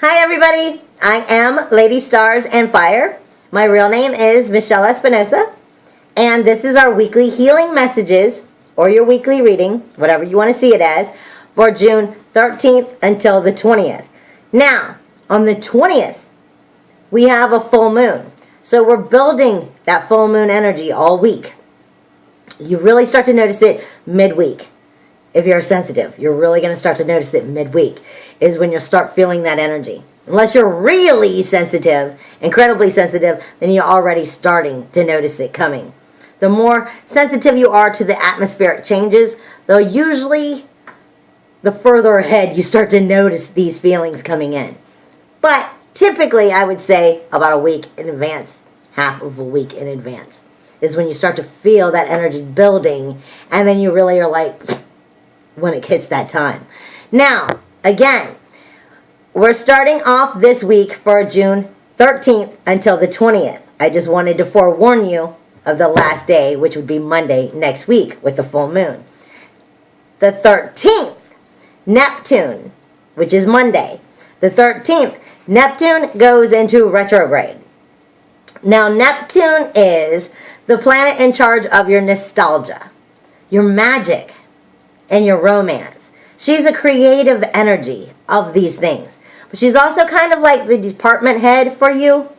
Hi everybody, I am Lady Stars and Fire. My real name is Michelle Espinosa, and this is our weekly healing messages, or your weekly reading, whatever you want to see it as, for June 13th until the 20th. Now, on the 20th, we have a full moon. So we're building that full moon energy all week. You really start to notice it midweek. If you're sensitive, you're really going to start to notice it midweek is when you'll start feeling that energy. Unless you're really sensitive, incredibly sensitive, then you're already starting to notice it coming. The more sensitive you are to the atmospheric changes, though usually the further ahead you start to notice these feelings coming in. But typically I would say about a week in advance, half of a week in advance, is when you start to feel that energy building, and then you really are like, when it hits that time. Now, again, we're starting off this week for June 13th until the 20th. I just wanted to forewarn you of the last day, which would be Monday next week with the full moon. The 13th, Neptune, which is Monday. The 13th, Neptune goes into retrograde. Now, Neptune is the planet in charge of your nostalgia, your magic, and your romance. She's a creative energy of these things. But she's also kind of like the department head for you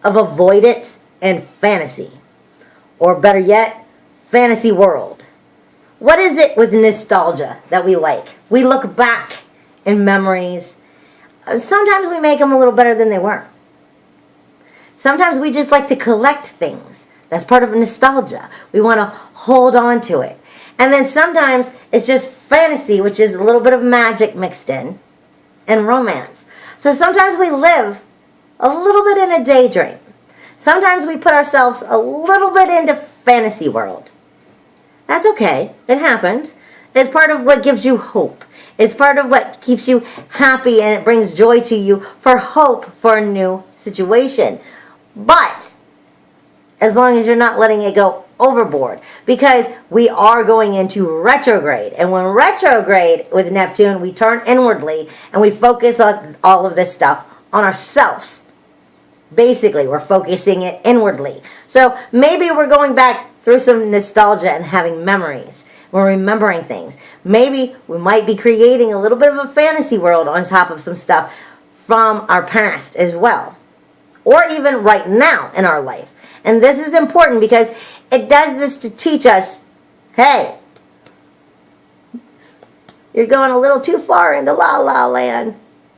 of avoidance and fantasy. Or better yet, fantasy world. What is it with nostalgia that we like? We look back in memories. Sometimes we make them a little better than they were. Sometimes we just like to collect things. That's part of nostalgia. We want to hold on to it. And then sometimes it's just fantasy, which is a little bit of magic mixed in, and romance. So sometimes we live a little bit in a daydream. Sometimes we put ourselves a little bit into fantasy world. That's okay. It happens. It's part of what gives you hope. It's part of what keeps you happy, and it brings joy to you for hope for a new situation. But as long as you're not letting it go overboard, because we are going into retrograde, and when retrograde with Neptune, we turn inwardly and we focus on all of this stuff on ourselves. Basically, we're focusing it inwardly. So maybe we're going back through some nostalgia and having memories. We're remembering things. Maybe we might be creating a little bit of a fantasy world on top of some stuff from our past as well, or even right now in our life. And this is important because it does this to teach us, hey, you're going a little too far into la la land.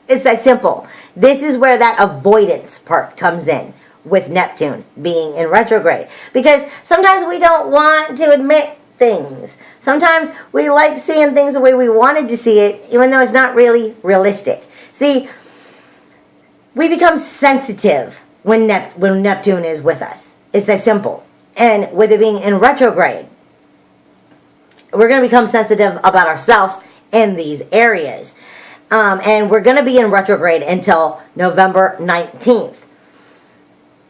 It's that simple. This is where that avoidance part comes in with Neptune being in retrograde. Because sometimes we don't want to admit things. Sometimes we like seeing things the way we wanted to see it, even though it's not really realistic. See, we become sensitive when Neptune is with us. It's that simple. And with it being in retrograde, we're going to become sensitive about ourselves in these areas. And we're going to be in retrograde until November 19th.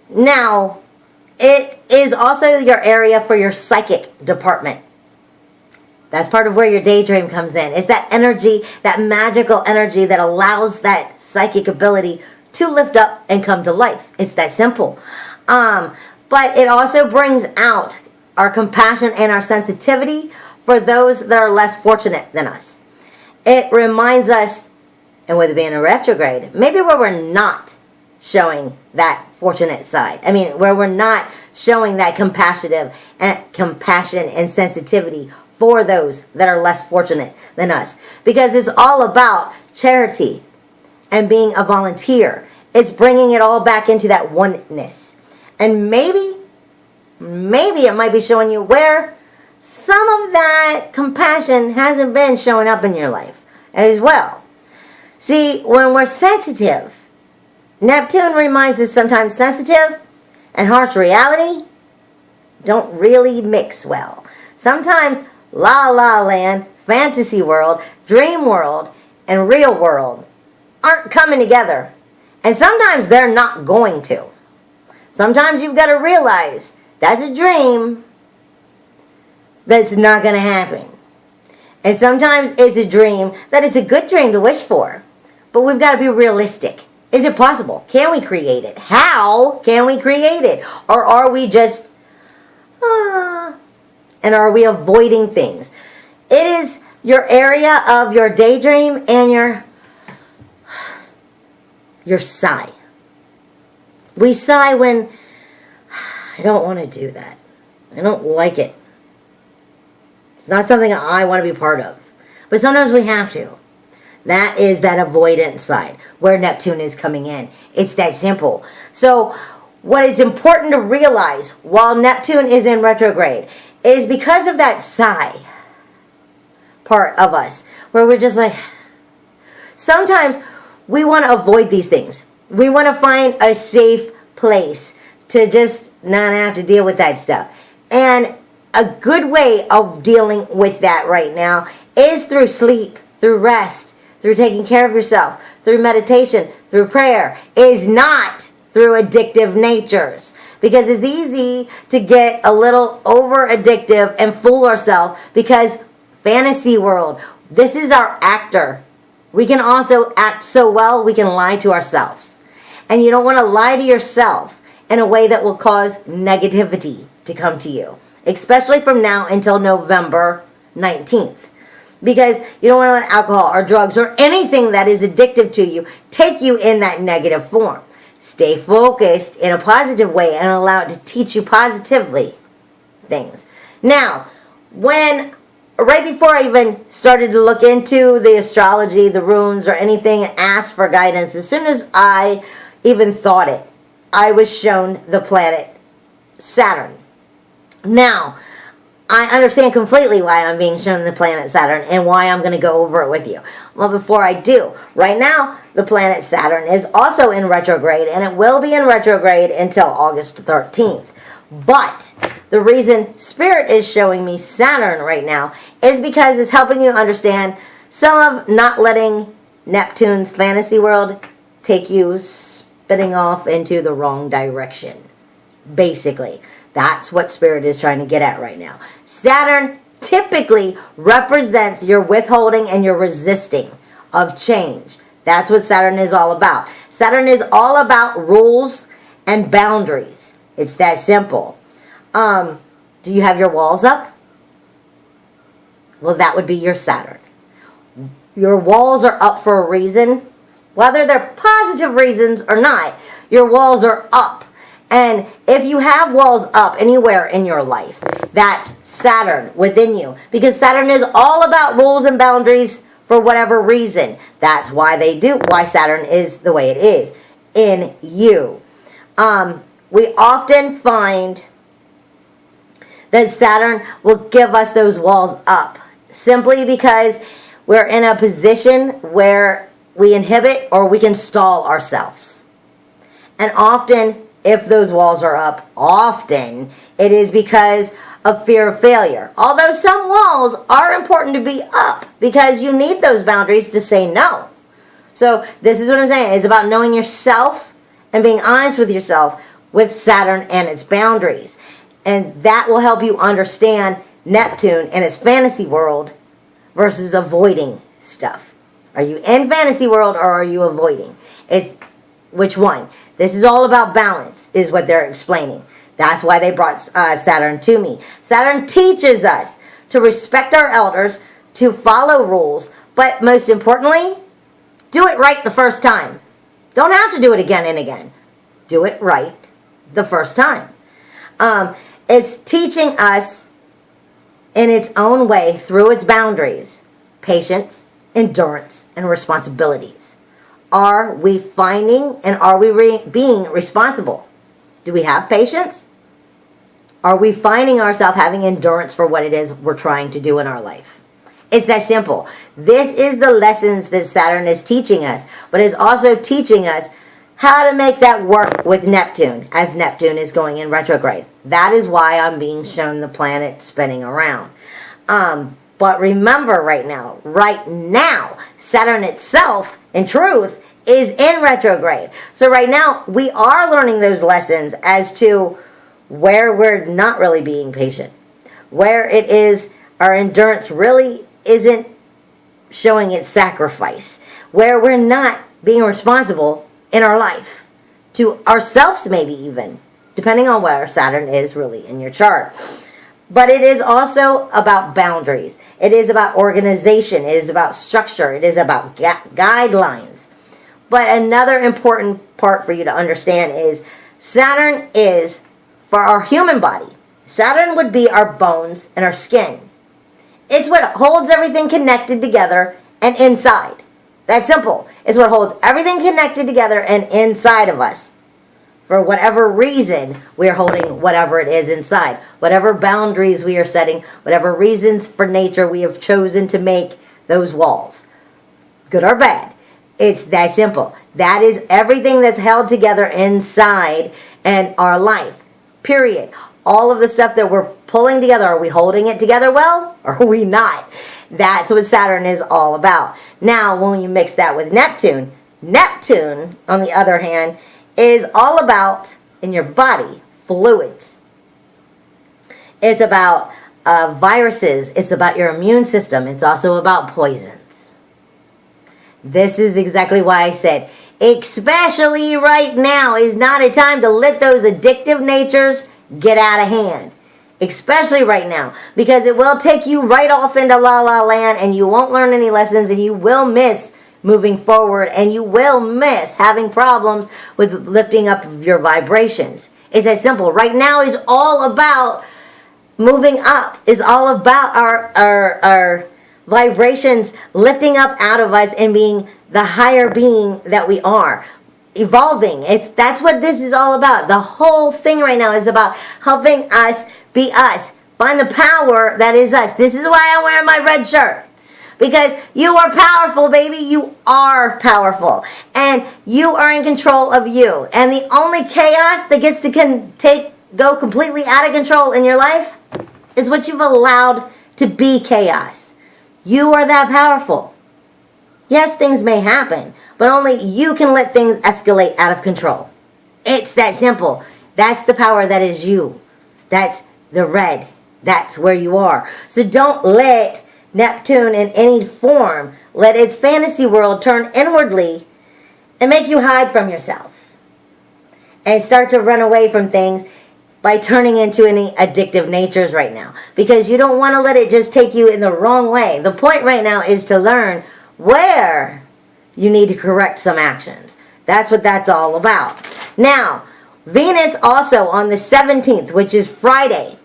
Now, it is also your area for your psychic department. That's part of where your daydream comes in. It's that energy, that magical energy that allows that psychic ability to lift up and come to life. It's that simple. But it also brings out our compassion and our sensitivity for those that are less fortunate than us. It reminds us, and with it being a retrograde, maybe where we're not showing that fortunate side. I mean, where we're not showing that compassion and sensitivity for those that are less fortunate than us. Because it's all about charity and being a volunteer. It's bringing it all back into that oneness. And maybe it might be showing you where some of that compassion hasn't been showing up in your life as well. See, when we're sensitive, Neptune reminds us sometimes sensitive and harsh reality don't really mix well. Sometimes la la land, fantasy world, dream world, and real world aren't coming together. And sometimes they're not going to. Sometimes you've got to realize that's a dream that's not going to happen. And sometimes it's a dream that is a good dream to wish for. But we've got to be realistic. Is it possible? Can we create it? How can we create it? Or are we just, and are we avoiding things? It is your area of your daydream and your sigh. We sigh when, I don't want to do that. I don't like it. It's not something I want to be part of. But sometimes we have to. That is that avoidance side where Neptune is coming in. It's that simple. So what is important to realize while Neptune is in retrograde is because of that sigh part of us where we're just like, sometimes we want to avoid these things. We want to find a safe place to just not have to deal with that stuff. And a good way of dealing with that right now is through sleep, through rest, through taking care of yourself, through meditation, through prayer, is not through addictive natures. Because it's easy to get a little over addictive and fool ourselves because fantasy world, this is our actor. We can also act so well, we can lie to ourselves. And you don't want to lie to yourself in a way that will cause negativity to come to you. Especially from now until November 19th. Because you don't want to let alcohol or drugs or anything that is addictive to you take you in that negative form. Stay focused in a positive way and allow it to teach you positively things. Now, right before I even started to look into the astrology, the runes, or anything, ask for guidance, as soon as I even thought it, I was shown the planet Saturn. Now, I understand completely why I'm being shown the planet Saturn and why I'm going to go over it with you. Well, before I do, right now, the planet Saturn is also in retrograde, and it will be in retrograde until August 13th. But the reason Spirit is showing me Saturn right now is because it's helping you understand some of not letting Neptune's fantasy world take you spinning off into the wrong direction. Basically, that's what Spirit is trying to get at right now. Saturn typically represents your withholding and your resisting of change. That's what Saturn is all about. Saturn is all about rules and boundaries. It's that simple. Do you have your walls up? Well, that would be your Saturn. Your walls are up for a reason. Whether they're positive reasons or not, your walls are up. And if you have walls up anywhere in your life, that's Saturn within you. Because Saturn is all about rules and boundaries for whatever reason. That's why Saturn is the way it is in you. We often find that Saturn will give us those walls up simply because we're in a position where we inhibit or we can stall ourselves. And often, if those walls are up, often it is because of fear of failure. Although some walls are important to be up because you need those boundaries to say no. So this is what I'm saying. It's about knowing yourself and being honest with yourself with Saturn and its boundaries. And that will help you understand Neptune and its fantasy world versus avoiding stuff. Are you in fantasy world or are you avoiding? It's which one? This is all about balance, is what they're explaining. That's why they brought Saturn to me. Saturn teaches us to respect our elders, to follow rules, but most importantly, do it right the first time. Don't have to do it again and again. Do it right the first time. It's teaching us in its own way, through its boundaries, patience, endurance, and responsibilities. Are we finding and are we being responsible? Do we have patience? Are we finding ourselves having endurance for what it is we're trying to do in our life? It's that simple. This is the lessons that Saturn is teaching us, but is also teaching us how to make that work with Neptune, as Neptune is going in retrograde. That is why I'm being shown the planet spinning around. But remember right now, Saturn itself, in truth, is in retrograde. So right now, we are learning those lessons as to where we're not really being patient. Where it is, our endurance really isn't showing its sacrifice. where we're not being responsible in our life. To ourselves, maybe even, depending on where Saturn is really in your chart. But it is also about boundaries. It is about organization. It is about structure. It is about guidelines. But another important part for you to understand is Saturn is for our human body. Saturn would be our bones and our skin. It's what holds everything connected together and inside. That's simple. It's what holds everything connected together and inside of us. For whatever reason, we are holding whatever it is inside. Whatever boundaries we are setting, whatever reasons for nature we have chosen to make those walls. Good or bad. It's that simple. That is everything that's held together inside and our life. Period. All of the stuff that we're pulling together, are we holding it together well? Or are we not? That's what Saturn is all about. Now, when you mix that with Neptune, Neptune, on the other hand, is all about, in your body, fluids. It's about viruses. It's about your immune system. It's also about poisons. This is exactly why I said, especially right now is not a time to let those addictive natures get out of hand. Especially right now. Because it will take you right off into la la land and you won't learn any lessons and you will miss moving forward, and you will miss having problems with lifting up your vibrations. It's that simple. Right now is all about moving up. Is all about our vibrations lifting up out of us and being the higher being that we are. Evolving. That's what this is all about. The whole thing right now is about helping us be us. Find the power that is us. This is why I'm wearing my red shirt. Because you are powerful, baby. You are powerful. And you are in control of you. And the only chaos that gets to go completely out of control in your life is what you've allowed to be chaos. You are that powerful. Yes, things may happen, but only you can let things escalate out of control. It's that simple. That's the power that is you. That's the red. That's where you are. So don't let Neptune in any form let its fantasy world turn inwardly and make you hide from yourself and start to run away from things by turning into any addictive natures right now, because you don't want to let it just take you in the wrong way. The point right now is to learn where you need to correct some actions. That's what that's all about. Now, Venus also on the 17th, which is Friday,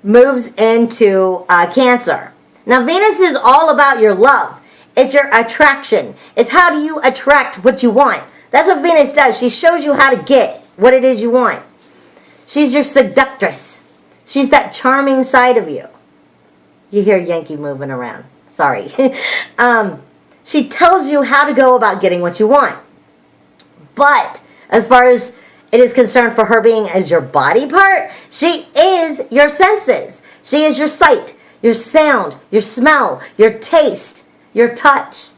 moves into Cancer. Now, Venus is all about your love. It's your attraction. It's how do you attract what you want. That's what Venus does. She shows you how to get what it is you want. She's your seductress. She's that charming side of you. You hear Yankee moving around. Sorry. She tells you how to go about getting what you want. But as far as it is concerned for her being as your body part, she is your senses. She is your sight, your sound, your smell, your taste, your touch.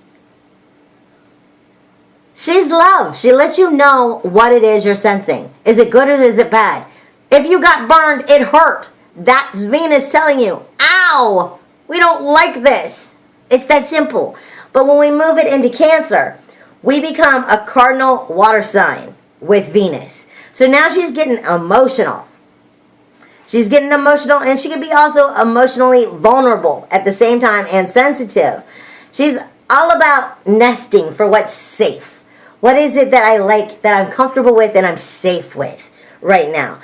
She's love. She lets you know what it is you're sensing. Is it good or is it bad? If you got burned, it hurt. That's Venus telling you, ow, we don't like this. It's that simple. But when we move it into Cancer, we become a cardinal water sign with Venus. So now she's getting emotional. She's getting emotional, and she can be also emotionally vulnerable at the same time and sensitive. She's all about nesting for what's safe. What is it that I like, that I'm comfortable with, and I'm safe with right now?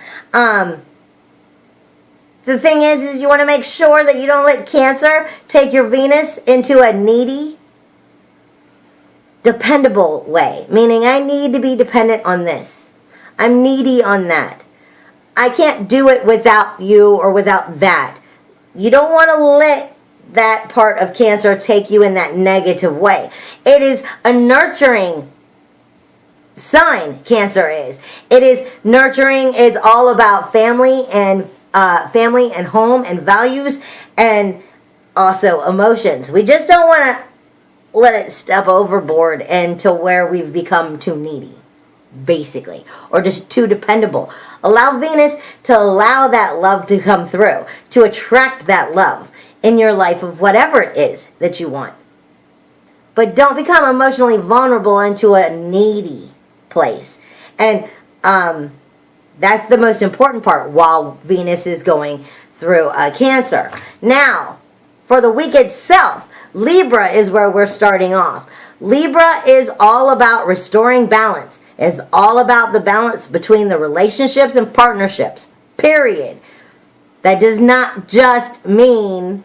The thing is you want to make sure that you don't let Cancer take your Venus into a needy, dependable way. Meaning, I need to be dependent on this. I'm needy on that. I can't do it without you or without that. You don't want to let that part of Cancer take you in that negative way. It is a nurturing sign, Cancer is. It is nurturing. It's all about family and home and values and also emotions. We just don't want to let it step overboard and to where we've become too needy, basically, or just too dependable. Allow Venus to allow that love to come through, to attract that love in your life of whatever it is that you want. but don't become emotionally vulnerable into a needy place. And that's the most important part while Venus is going through Cancer. Now, for the week itself, Libra is where we're starting off. Libra is all about restoring balance. It's all about the balance between the relationships and partnerships, period. That does not just mean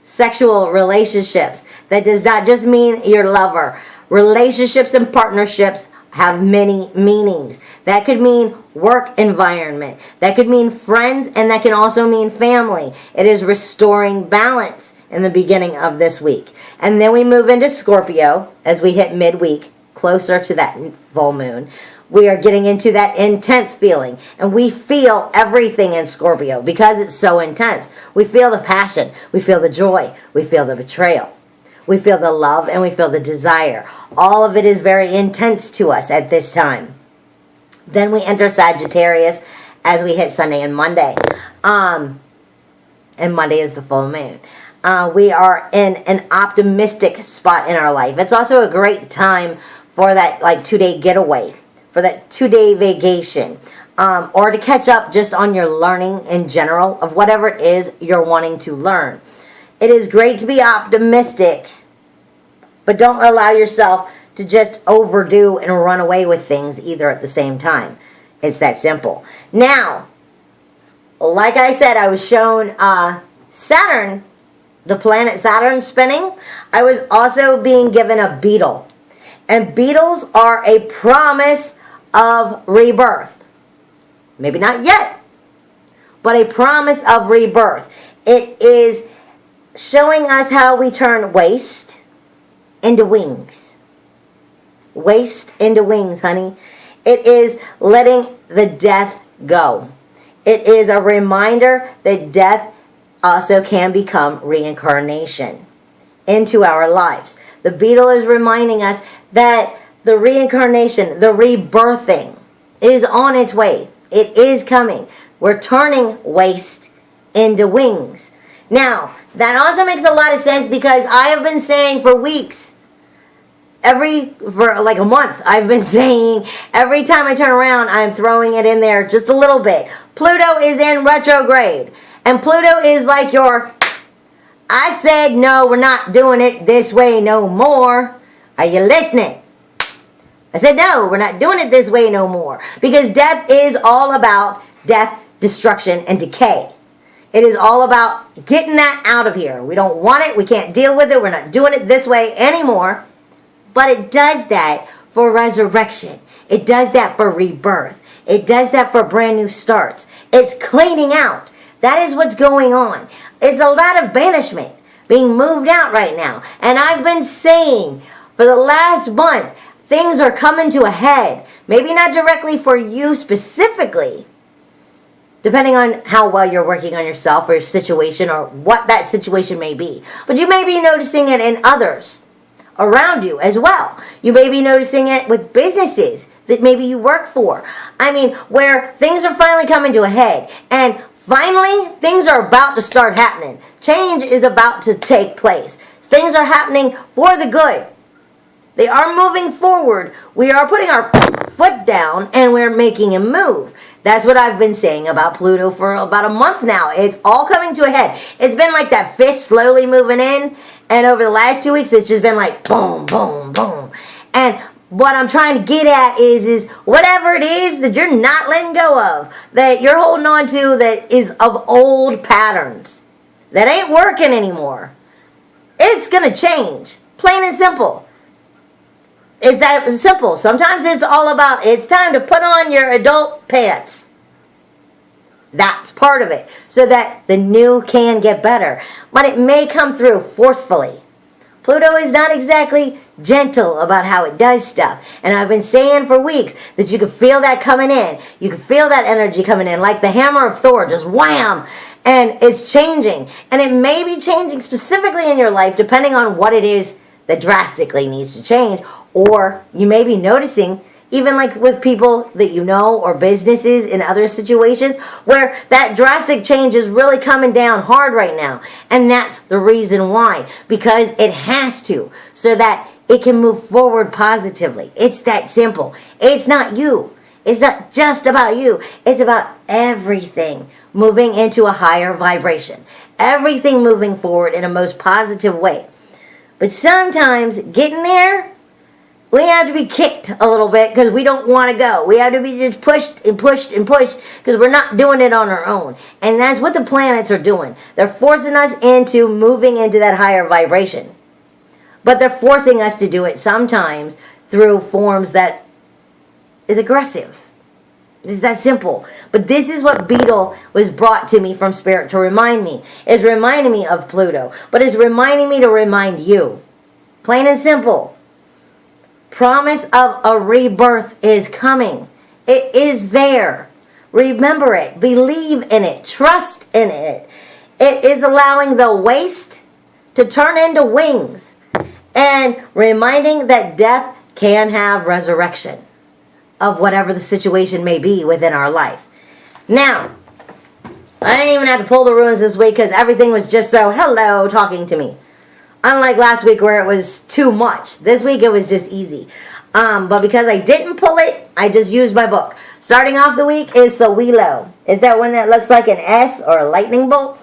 sexual relationships. That does not just mean your lover. Relationships and partnerships have many meanings. That could mean work environment. That could mean friends, and that can also mean family. It is restoring balance in the beginning of this week. And then we move into Scorpio as we hit midweek, closer to that full moon. We are getting into that intense feeling, and we feel everything in Scorpio because it's so intense. We feel the passion, we feel the joy, we feel the betrayal, we feel the love, and we feel the desire. All of it is very intense to us at this time. Then we enter Sagittarius as we hit Sunday and Monday. And Monday is the full moon. We are in an optimistic spot in our life. It's also a great time for that 2-day getaway, for that 2-day vacation, or to catch up just on your learning in general of whatever it is you're wanting to learn. It is great to be optimistic, but don't allow yourself to just overdo and run away with things either at the same time. It's that simple. Now, like I said, I was shown Saturn, the planet Saturn spinning. I was also being given a beetle. And beetles are a promise of rebirth. Maybe not yet, but a promise of rebirth. It is showing us how we turn waste into wings. Waste into wings, honey. It is letting the death go. It is a reminder that death also can become reincarnation into our lives. The beetle is reminding us that the reincarnation, the rebirthing, is on its way. It is coming. We're turning waste into wings. Now, that also makes a lot of sense because I have been saying for weeks, for like a month, I've been saying every time I turn around, I'm throwing it in there just a little bit. Pluto is in retrograde. And Pluto is like I said no, we're not doing it this way no more. Are you listening? I said no, we're not doing it this way no more. Because death is all about death, destruction, and decay. It is all about getting that out of here. We don't want it. We can't deal with it. We're not doing it this way anymore. But it does that for resurrection. It does that for rebirth. It does that for brand new starts. It's cleaning out. That is what's going on. It's a lot of banishment being moved out right now. And I've been saying for the last month, things are coming to a head. Maybe not directly for you specifically, depending on how well you're working on yourself or your situation or what that situation may be. But you may be noticing it in others around you as well. You may be noticing it with businesses that maybe you work for. I mean, where things are finally coming to a head. And finally, things are about to start happening. Change is about to take place. Things are happening for the good. They are moving forward. We are putting our foot down and we're making a move. That's what I've been saying about Pluto for about a month now. It's all coming to a head. It's been like that fist slowly moving in. And over the last 2 weeks, it's just been like boom, boom, boom. And what I'm trying to get at is whatever it is that you're not letting go of, that you're holding on to that is of old patterns, that ain't working anymore. It's going to change. Plain and simple. It's that simple. Sometimes it's all about, it's time to put on your adult pants. That's part of it. So that the new can get better. But it may come through forcefully. Pluto is not exactly gentle about how it does stuff. And I've been saying for weeks that you can feel that coming in. You can feel that energy coming in. Like the hammer of Thor. Just wham! And it's changing. And it may be changing specifically in your life depending on what it is that drastically needs to change. Or you may be noticing Even like with people that you know or businesses in other situations where that drastic change is really coming down hard right now. And that's the reason why. Because it has to. So that it can move forward positively. It's that simple. It's not you. It's not just about you. It's about everything moving into a higher vibration. Everything moving forward in a most positive way. But sometimes getting there, we have to be kicked a little bit because we don't want to go. We have to be just pushed and pushed and pushed because we're not doing it on our own. And that's what the planets are doing. They're forcing us into moving into that higher vibration. But they're forcing us to do it sometimes through forms that is aggressive. It's that simple. But this is what Beetle was brought to me from Spirit to remind me. It's reminding me of Pluto. But it's reminding me to remind you. Plain and simple. Promise of a rebirth is coming. It is there. Remember it. Believe in it. Trust in it. It is allowing the waste to turn into wings. And reminding that death can have resurrection of whatever the situation may be within our life. Now, I didn't even have to pull the runes this week because everything was just so hello talking to me. Unlike last week where it was too much. This week it was just easy. But because I didn't pull it, I just used my book. Starting off the week is Sowilo. Is that one that looks like an S or a lightning bolt?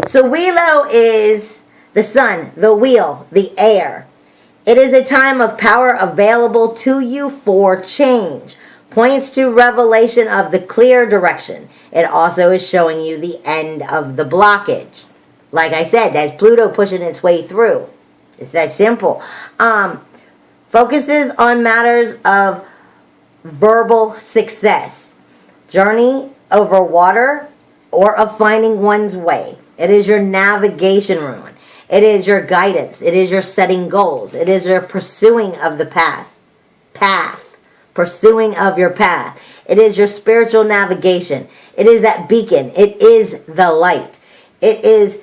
Sowilo is the sun, the wheel, the air. It is a time of power available to you for change. Points to revelation of the clear direction. It also is showing you the end of the blockage. Like I said, that's Pluto pushing its way through. It's that simple. Focuses on matters of verbal success. Journey over water or of finding one's way. It is your navigation rune. It is your guidance. It is your setting goals. It is your pursuing of the path. Pursuing of your path. It is your spiritual navigation. It is that beacon. It is the light. It is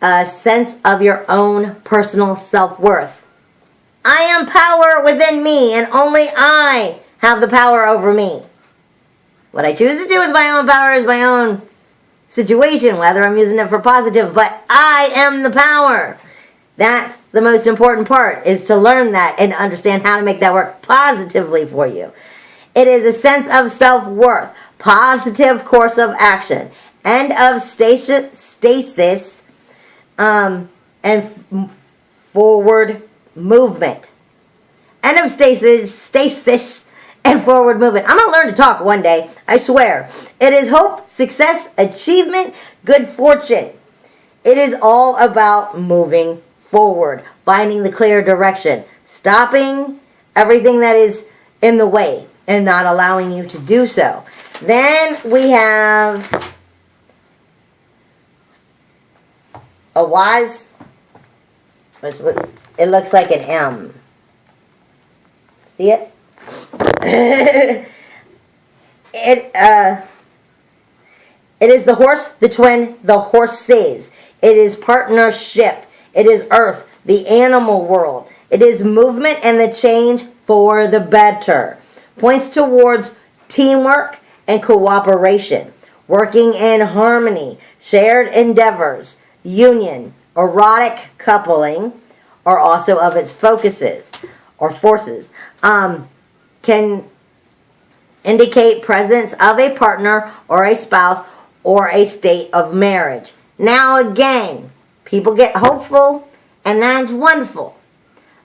a sense of your own personal self-worth. I am power within me, and only I have the power over me. What I choose to do with my own power is my own situation, whether I'm using it for positive, but I am the power. That's the most important part, is to learn that and understand how to make that work positively for you. It is a sense of self-worth, positive course of action, end of stasis, and forward movement. End of stasis and forward movement. I'm going to learn to talk one day, I swear. It is hope, success, achievement, good fortune. It is all about moving forward, finding the clear direction, stopping everything that is in the way and not allowing you to do so. Then we have a wise, it looks like an M. See it? It is the horse, the twin, the horses. It is partnership. It is earth, the animal world. It is movement and the change for the better. Points towards teamwork and cooperation. Working in harmony. Shared endeavors. Union. Erotic coupling. Are also of its focuses or forces. Can indicate presence of a partner or a spouse or a state of marriage. Now again, people get hopeful and that's wonderful.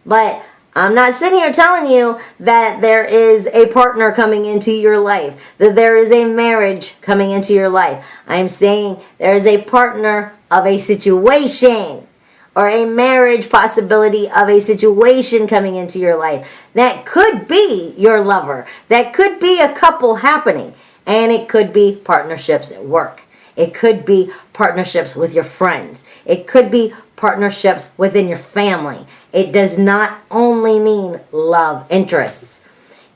But I'm not sitting here telling you that there is a partner coming into your life, that there is a marriage coming into your life. I'm saying there is a partner of a situation or a marriage possibility of a situation coming into your life. That could be your lover. That could be a couple happening. And it could be partnerships at work. It could be partnerships with your friends. It could be partnerships within your family. It does not only mean love interests.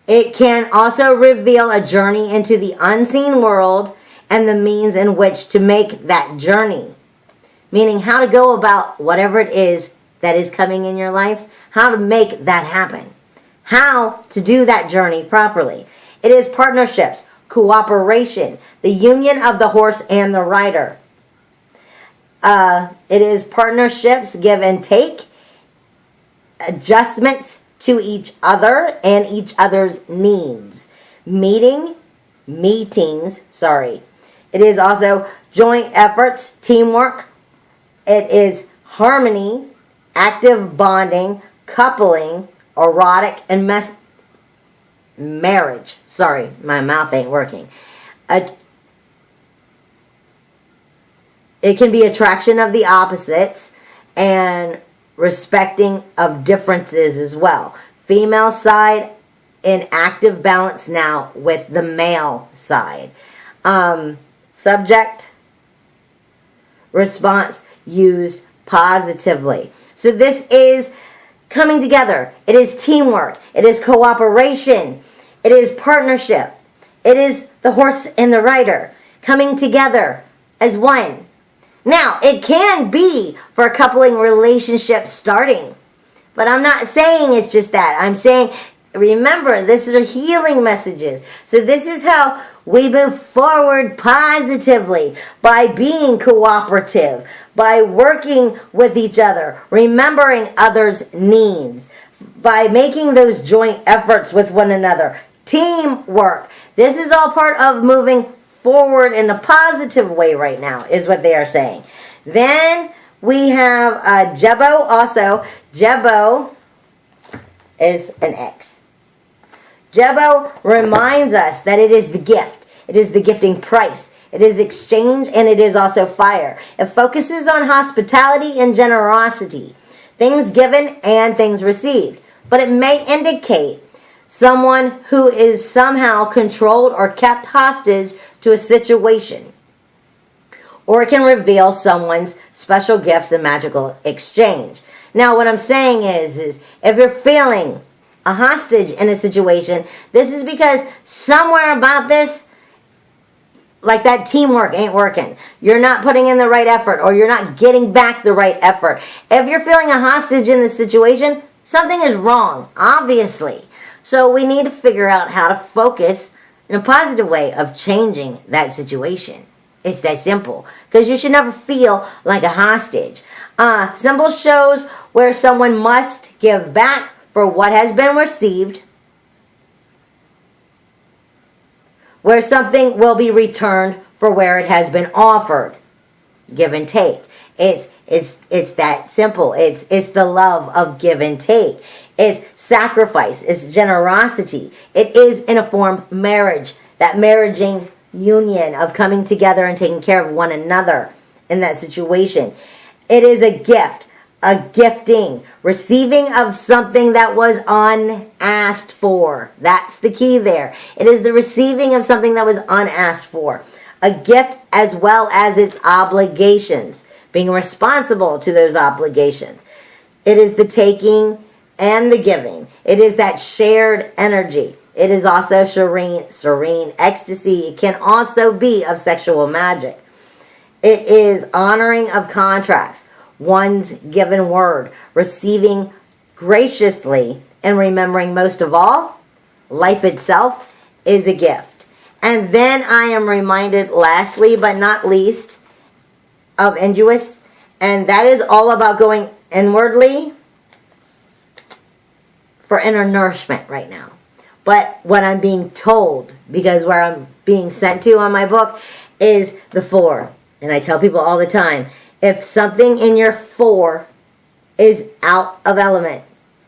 It can also reveal a journey into the unseen world and the means in which to make that journey. Meaning how to go about whatever it is that is coming in your life, how to make that happen. how to do that journey properly. It is partnerships, cooperation, the union of the horse and the rider. It is partnerships, give and take, adjustments to each other and each other's needs. Meetings. It is also joint efforts, teamwork. It is harmony, active bonding, coupling, erotic, and marriage. Sorry, my mouth ain't working. It can be attraction of the opposites and respecting of differences as well. Female side in active balance now with the male side. Subject, response used positively. So this is coming together. It is teamwork. It is cooperation. It is partnership. It is the horse and the rider coming together as one. Now, it can be for a coupling relationship starting. But I'm not saying it's just that. I'm saying, remember, this is healing messages. So this is how we move forward positively, by being cooperative, by working with each other, remembering others' needs, by making those joint efforts with one another. Teamwork. This is all part of moving forward in a positive way right now, is what they are saying. Then we have Jebo also. Jebo is an X. Jebo reminds us that it is the gift. It is the gifting price. It is exchange, and it is also fire. It focuses on hospitality and generosity. Things given and things received. But it may indicate someone who is somehow controlled or kept hostage to a situation. Or it can reveal someone's special gifts and magical exchange. Now, what I'm saying is if you're feeling a hostage in a situation, this is because somewhere about this, like that teamwork ain't working. You're not putting in the right effort, or you're not getting back the right effort. If you're feeling a hostage in this situation, something is wrong, obviously. So we need to figure out how to focus in a positive way of changing that situation. It's that simple. Because you should never feel like a hostage. Symbol shows where someone must give back for what has been received, where something will be returned for where it has been offered. Give and take. It's that simple. It's the love of give and take. It's sacrifice. It's generosity. It is in a form marriage. That marriaging union of coming together and taking care of one another in that situation. It is a gift. A gifting. Receiving of something that was unasked for. That's the key there. It is the receiving of something that was unasked for. A gift as well as its obligations. Being responsible to those obligations. It is the taking and the giving. It is that shared energy. It is also serene ecstasy. It can also be of sexual magic. It is honoring of contracts. One's given word. Receiving graciously. And remembering most of all, life itself is a gift. And then I am reminded, lastly but not least, of Induus, and that is all about going inwardly for inner nourishment right now. But what I'm being told, because where I'm being sent to on my book, is the 4. And I tell people all the time, if something in your 4 is out of element,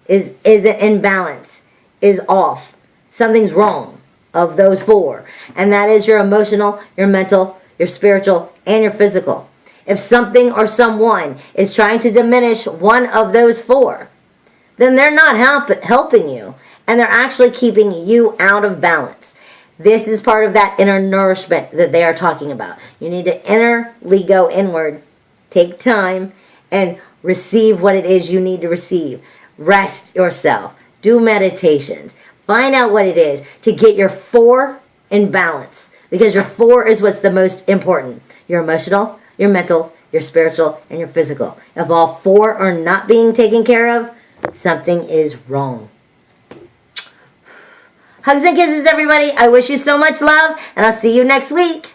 isn't in balance, is off, something's wrong of those 4. And that is your emotional, your mental, your spiritual, and your physical. If something or someone is trying to diminish one of those 4, then they're not helping you. And they're actually keeping you out of balance. This is part of that inner nourishment that they are talking about. You need to innerly go inward, take time, and receive what it is you need to receive. Rest yourself. Do meditations. Find out what it is to get your 4 in balance. Because your 4 is what's the most important. Your emotional, your mental, your spiritual, and your physical. If all 4 are not being taken care of, something is wrong. Hugs and kisses, everybody. I wish you so much love, and I'll see you next week.